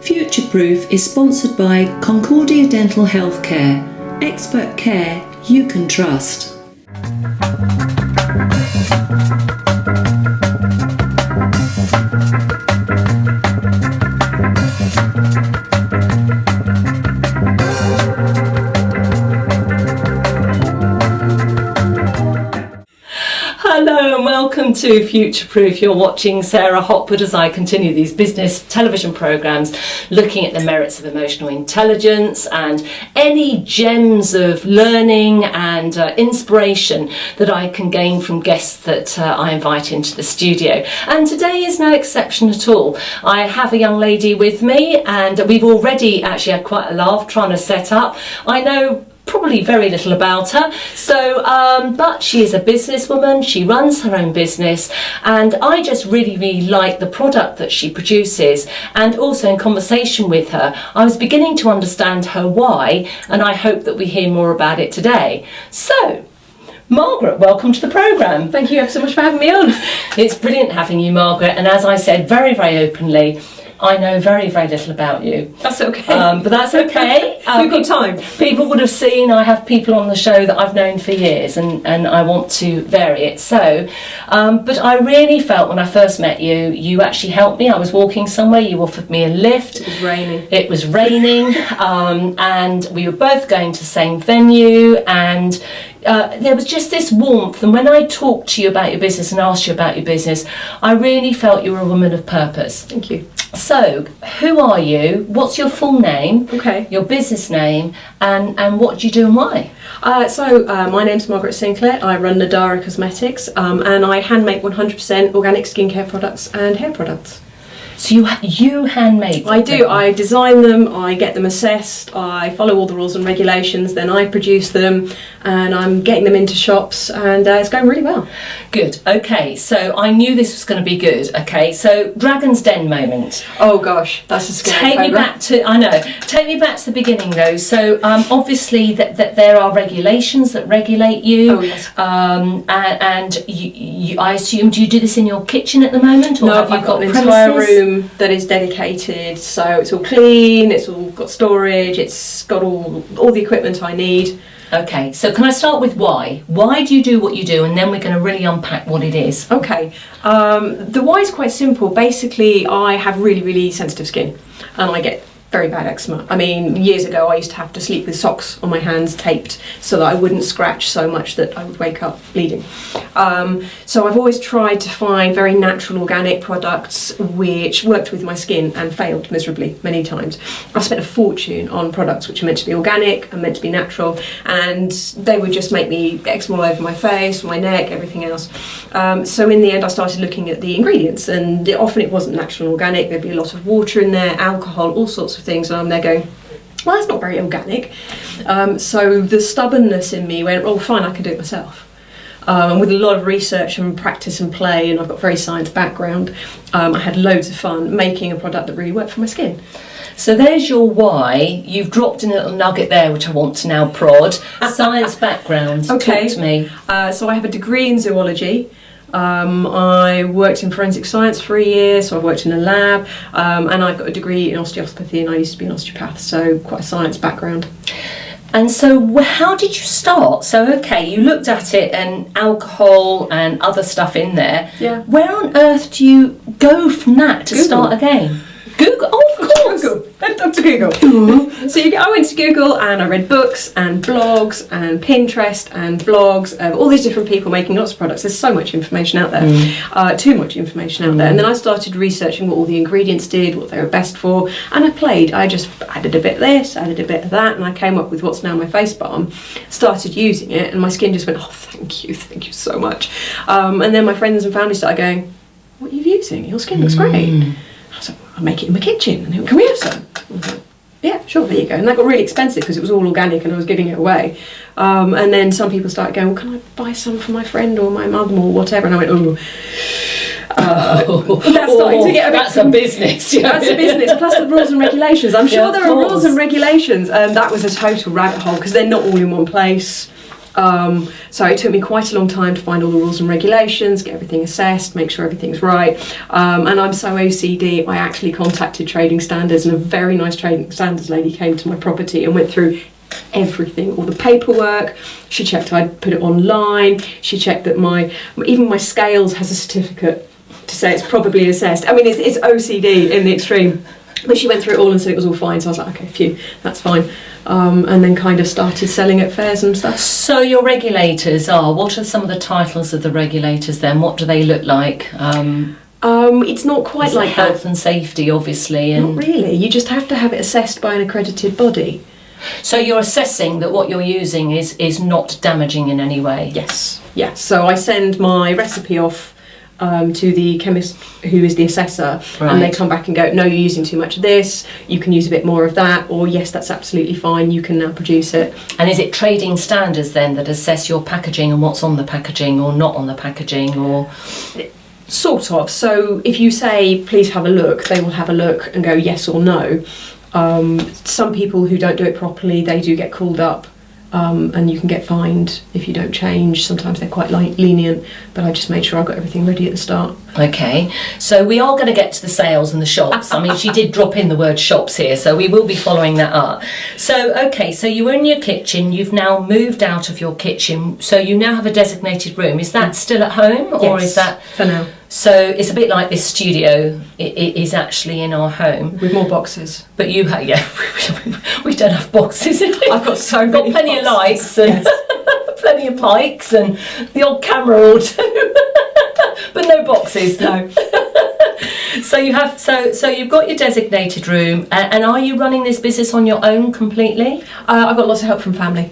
Future Proof is sponsored by Concordia Dental Healthcare, expert care you can trust. Hello and welcome to Future Proof. You're watching Sarah Hopwood as I continue these business television programmes looking at the merits of emotional intelligence and any gems of learning and inspiration that I can gain from guests that I invite into the studio. And today is no exception at all. I have a young lady with me and we've already actually had quite a laugh trying to set up. I know probably very little about her, but she is a businesswoman, she runs her own business, and I just really like the product that she produces. And also in conversation with her I was beginning to understand her why, and I hope that we hear more about it today. So Margaret, welcome to the programme. Thank you ever so much for having me on. It's brilliant having you, Margaret, and as I said very openly, I know very little about you. That's okay. But that's okay. We've got time. People would have seen I have people on the show that I've known for years, and I want to vary it. So, but I really felt when I first met you, you actually helped me. I was walking somewhere, you offered me a lift. It was raining. It was raining, and we were both going to the same venue, and there was just this warmth. And when I talked to you about your business and asked you about your business, I really felt you were a woman of purpose. Thank you. So, who are you? What's your full name? Okay. Your business name, and what do you do and why? My name's Margaret Sinclair. I run Nadara Cosmetics, and I hand make 100% organic skincare products and hair products. So you handmade them? I do. I design them, I get them assessed, I follow all the rules and regulations, then I produce them, and I'm getting them into shops, and it's going really well. Good. Okay, so I knew this was going to be good. Okay, so Dragon's Den moment. Oh gosh, that's a scary Take me back to the beginning though. So obviously that there are regulations that regulate you. Oh yes. And you, I assume, do you do this in your kitchen at the moment, or no, have you I've got an premises? entire room that is dedicated, so it's all clean, it's all got storage, it's got all the equipment I need. Okay, so can I start with why? Why do you do what you do, and then we're going to really unpack what it is. Okay, the why is quite simple. Basically, I have really sensitive skin, and I get very bad eczema. I mean, years ago I used to have to sleep with socks on my hands taped so that I wouldn't scratch so much that I would wake up bleeding. So I've always tried to find very natural organic products which worked with my skin and failed miserably many times. I've spent a fortune on products which are meant to be organic and meant to be natural, and they would just make me eczema all over my face, my neck, everything else. So in the end I started looking at the ingredients, and often it wasn't natural and organic. There'd be a lot of water in there, alcohol, all sorts of things, and I'm there going, well, that's not very organic. So the stubbornness in me went, oh fine, I can do it myself. And with a lot of research and practice and play, and I've got a very science background, I had loads of fun making a product that really worked for my skin. So there's your why. You've dropped in a little nugget there which I want to now prod. Science background. Okay. Talk to me. So I have a degree in zoology. I worked in forensic science for a year, so I worked in a lab, and I've got a degree in osteopathy, and I used to be an osteopath, so quite a science background. And so how did you start? So okay, you looked at it and alcohol and other stuff in there. Yeah. Where on earth do you go from that to Google. start again? Google? Oh, of course. Google. Dr. Google. So I went to Google and I read books and blogs and Pinterest and vlogs of all these different people making lots of products. There's so much information out there, too much information out there. And then I started researching what all the ingredients did, what they were best for, and I just added a bit of this, added a bit of that, and I came up with what's now my face balm, started using it, and my skin just went, oh, thank you so much. And then my friends and family started going, what are you using? Your skin looks great. I was like, I'll make it in my kitchen. And they went, can we have some? I was like, yeah, sure, there you go. And that got really expensive because it was all organic and I was giving it away. And then some people started going, well, can I buy some for my friend or my mum or whatever? And I went, oh. That's starting to get a bit... That's a business. Yeah. That's a business, plus the rules and regulations. I'm sure Yeah, there are rules and regulations. That was a total rabbit hole because they're not all in one place. So it took me quite a long time to find all the rules and regulations, get everything assessed, make sure everything's right. And I'm so OCD, I actually contacted Trading Standards, and a very nice Trading Standards lady came to my property and went through everything, all the paperwork. She checked I'd put it online. She checked that even my scales has a certificate to say it's probably assessed. I mean, it's OCD in the extreme. But she went through it all and said it was all fine, so I was like, okay, phew, that's fine. And then kind of started selling at fairs and stuff. So your regulators what are some of the titles of the regulators then? What do they look like? It's not quite like health and safety, obviously. And not really. You just have to have it assessed by an accredited body. So you're assessing that what you're using is not damaging in any way? Yes. Yeah. So I send my recipe off to the chemist who is the assessor, right. And they come back and go, no, you're using too much of this, you can use a bit more of that, or yes, that's absolutely fine, you can now produce it. And is it Trading Standards then that assess your packaging and what's on the packaging or not on the packaging, or...? Sort of. So if you say, please have a look, they will have a look and go yes or no. Some people who don't do it properly, they do get called up. And you can get fined if you don't change. Sometimes they're quite lenient, but I just made sure I got everything ready at the start. Okay, so we are going to get to the sales and the shops. I mean, she did drop in the word shops here, so we will be following that up. So, okay, so you were in your kitchen, you've now moved out of your kitchen, so you now have a designated room. Is that still at home, or yes, is that... for now. So it's a bit like this studio, it is actually in our home. With more boxes. But you have, yeah, we don't have boxes in it. I've got so many got plenty boxes. of lights and plenty of mics and the odd camera or two, but no boxes. No. So you have, so you've got your designated room, and are you running this business on your own completely? I've got lots of help from family.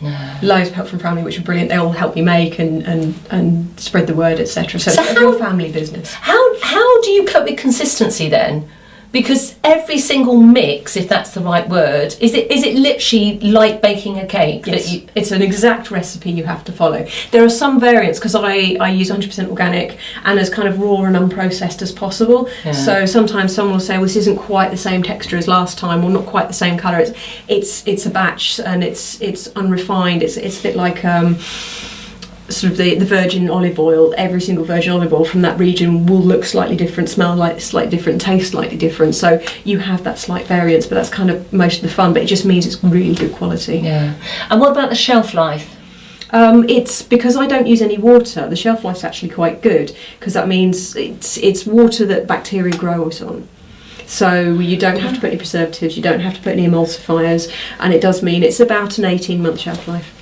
No. Loads of help from family, which are brilliant. They all help me make and spread the word, etc. So it's a real family business. How do you cope with consistency then? Because every single mix, if that's the right word, is it literally like baking a cake? Yes, it's an exact recipe you have to follow. There are some variants because I use 100% organic and as kind of raw and unprocessed as possible. Yeah. So sometimes someone will say, well, this isn't quite the same texture as last time, or not quite the same colour. It's a batch and it's unrefined. It's a bit like sort of the virgin olive oil. Every single virgin olive oil from that region will look slightly different, smell like slightly different, taste slightly different. So you have that slight variance, but that's kind of most of the fun. But it just means it's really good quality. Yeah. And what about the shelf life? It's because I don't use any water. The shelf life's actually quite good because that means it's water that bacteria grows on. So you don't have to put any preservatives, you don't have to put any emulsifiers, and it does mean it's about an 18-month shelf life.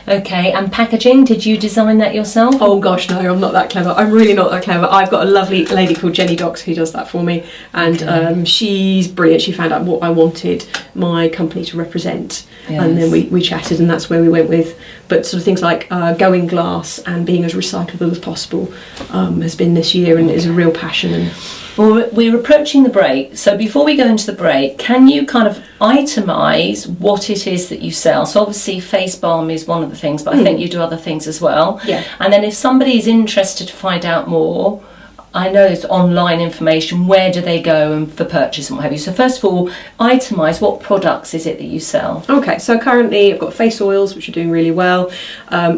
Okay, and packaging, did you design that yourself? Oh gosh, no, I'm not that clever. I'm really not that clever. I've got a lovely lady called Jenny Docks who does that for me, and she's brilliant. She found out what I wanted my company to represent, yes. And then we chatted, and that's where we went with. But sort of things like going glass and being as recyclable as possible has been this year, and is a real passion. And well, we're approaching the break, so before we go into the break, can you kind of itemise what it is that you sell? So obviously face balm is one of the things, but I think you do other things as well. Yeah. And then if somebody is interested to find out more, I know it's online information, where do they go and for purchase and what have you? So first of all, itemise what products is it that you sell? Okay, so currently I've got face oils, which are doing really well,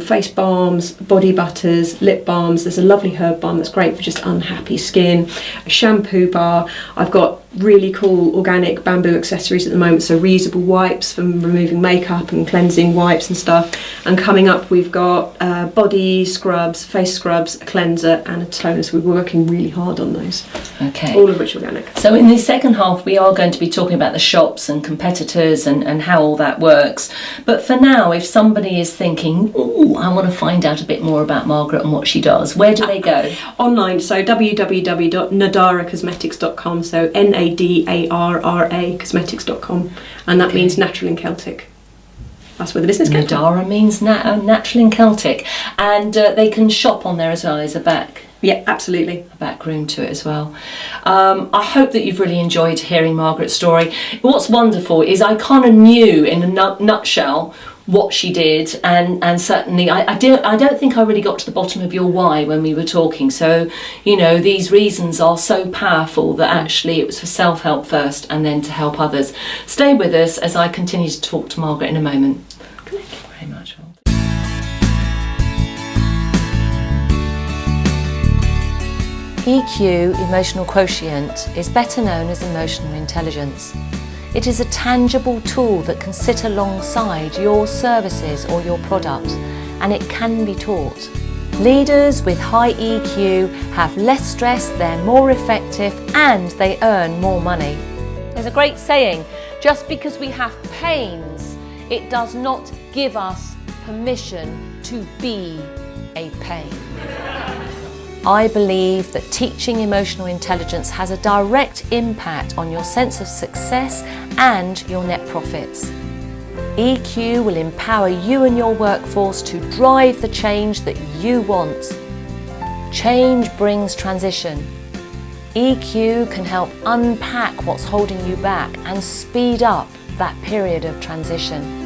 face balms, body butters, lip balms. There's a lovely herb balm that's great for just unhappy skin, a shampoo bar. I've got really cool organic bamboo accessories at the moment, so reusable wipes for removing makeup and cleansing wipes and stuff. And coming up we've got body scrubs, face scrubs, a cleanser and a toner, so we're working really hard on those. Okay. All of which are organic. So in the second half we are going to be talking about the shops and competitors and how all that works. But for now, if somebody is thinking, ooh, I want to find out a bit more about Margaret and what she does, where do they go? Online, so www.nadaracosmetics.com, so NADARRA cosmetics.com, and that means natural in Celtic. That's where the business came from. Nadara means natural in Celtic, and they can shop on there as well. There's a back. Yeah, absolutely. A back room to it as well. I hope that you've really enjoyed hearing Margaret's story. What's wonderful is I kind of knew in a nutshell what she did, and certainly I don't think I really got to the bottom of your why when we were talking. So, you know, these reasons are so powerful that actually it was for self-help first and then to help others. Stay with us as I continue to talk to Margaret in a moment. Thank you very much. EQ, emotional quotient, is better known as emotional intelligence. It is a tangible tool that can sit alongside your services or your product, and it can be taught. Leaders with high EQ have less stress, they're more effective, and they earn more money. There's a great saying, just because we have pains, it does not give us permission to be a pain. I believe that teaching emotional intelligence has a direct impact on your sense of success and your net profits. EQ will empower you and your workforce to drive the change that you want. Change brings transition. EQ can help unpack what's holding you back and speed up that period of transition.